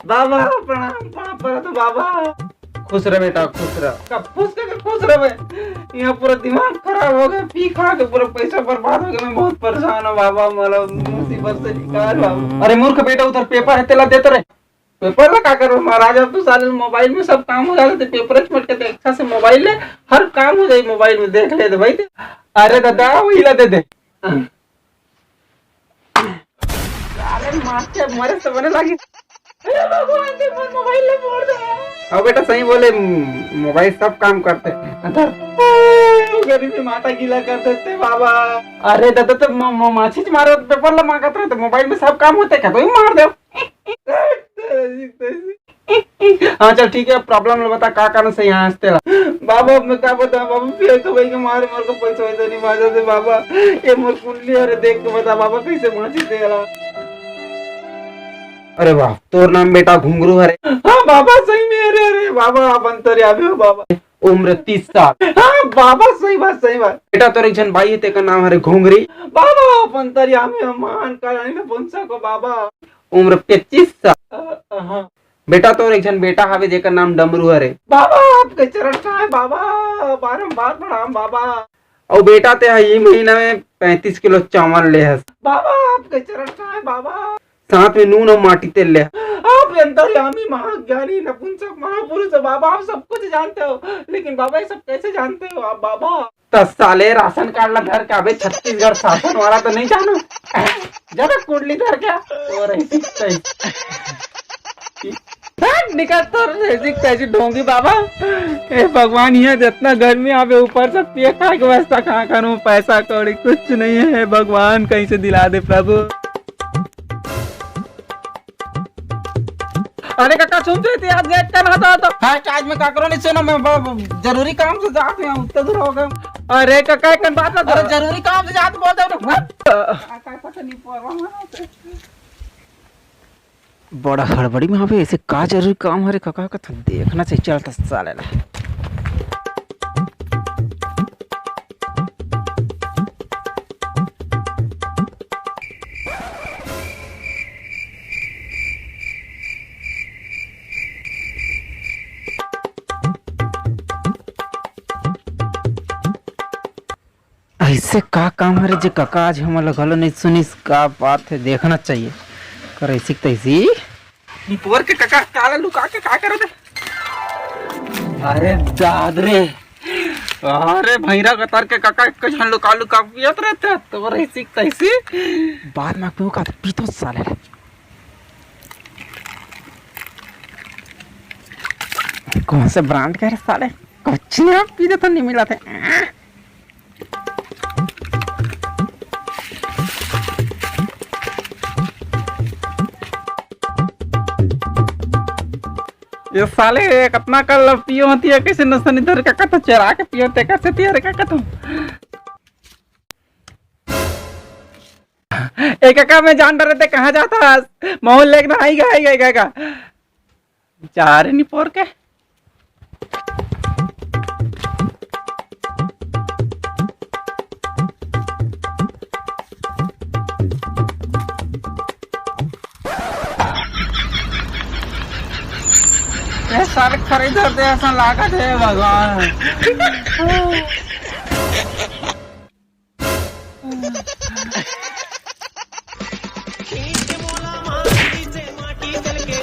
बाबा प्रणाम प्रणाम पर तो बाबा खुश रहे बेटा खुश रह कब खुश रहे। यहाँ पूरा दिमाग खराब हो गया, पी खा के पूरा पैसा बर्बाद हो गया। मैं बहुत परेशान हूँ बाबा, मतलब मुसीबत से निकाल बाबा। अरे मूर्ख बेटा उधर पेपर है तेला देते रहे। पेपर लगा कर महाराज, अब तो साले मोबाइल में सब काम हो जाते थे। पेपर छोड़ के अच्छा से मोबाइल ले, हर काम हो जाए मोबाइल में, देख ले भाई। अरे दादा वही ला दे दे। अरे मार के मरे से बने लगी। मोबाइल ले फोड़ दे। अब बेटा सही बोले, मोबाइल सब काम करते गरीबी माता गीला कर देते बाबा। अरे दादा तो माछी मारो पेपर ला मांगत रहे तो मोबाइल में सब काम होते क्या, तो ही मार दो। हाँ चल ठीक है, प्रॉब्लम बता का कारण से यहाँ हंसते ला। बाबा मैं क्या बता बाबा, फिर तो भाई के मारे मार को पैसा वैसा नहीं मार दे बाबा। ये मोर कुंडली अरे देख के बता बाबा कैसे माछी देला। अरे वाह तोर नाम बेटा घुंगरू हरे। हाँ बाबा सही में। अरे अरे बाबा आप अंतर्यामी हो बाबा। उम्र 30 साल। हाँ बाबा सही बात बेटा। तोर एक जन भाई है तेका नाम हरे घुंगरी। बाबा आप अंतर्यामी हो, मान करानी में पुंसा को बाबा। उम्र 25 साल। हाँ बेटा तोर एक जन बेटा हवे जेकर नाम डमरू हरे। बाबा आपके चरण का है बाबा, बारंबार प्रणाम बाबा। और बेटा ते ये महीना में 35 किलो चावल ले हस। बाबा आपके चरण का है बाबा, साथ में नून और माटी तेल ले। आप अंतर्यामी महाज्ञानी नपुंसक महापुरुष बाबा, आप सब कुछ जानते हो, लेकिन बाबा ये सब कैसे जानते हो आप बाबा? 10 साले राशन कार्ड ला घर का बे, छत्तीसगढ़ शासन वाला तो नहीं जानो। जरा कुंडली धर क्या और निकल तो कैसी ढोंगी बाबा। ए भगवान यहाँ जितना गर्मी आवे ऊपर से पिए खा के व्यवस्था कहाँ करूँ, पैसा कौड़ी कुछ नहीं है भगवान, कहीं से दिला दे प्रभु। अरे काका सुनते थे आज गेट करना था तो हाँ आज में काकरो नहीं सुना, मैं जरूरी काम से जाते हैं उतना दूर हो गए। अरे काका एक बात ना, अरे जरूरी काम से जाते बोलते हो ना, पता नहीं पड़ बड़ा हड़बड़ी में पे ऐसे का जरूरी काम हरे काका का तो देखना चाहिए। चलता साले ला ऐसे का काम हरे जे काका आज हम लगल नहीं सुनिस, का बात है देखना चाहिए। कर ऐसी तैसी निपोर के काका काला लुका के का करत है। अरे दादरे अरे भैरा कतार के काका एक जन लुका लुका पियत रहते तो ऐसी तैसी बाद में क्यों का पीतो साले। कौन से ब्रांड का है साले, कुछ नहीं पीते तो नहीं मिला थे। ये साले कितना कल पियो होती है, कैसे नसन इधर का कथा चरा के पियो ते कैसे तियारे का कथा। एक काका में जान रहे थे कहाँ जाता मोहल लेके आएगा चार नहीं पोर के। सारे खरीदर दे ऐसा लागत है भगवान। माटी चल के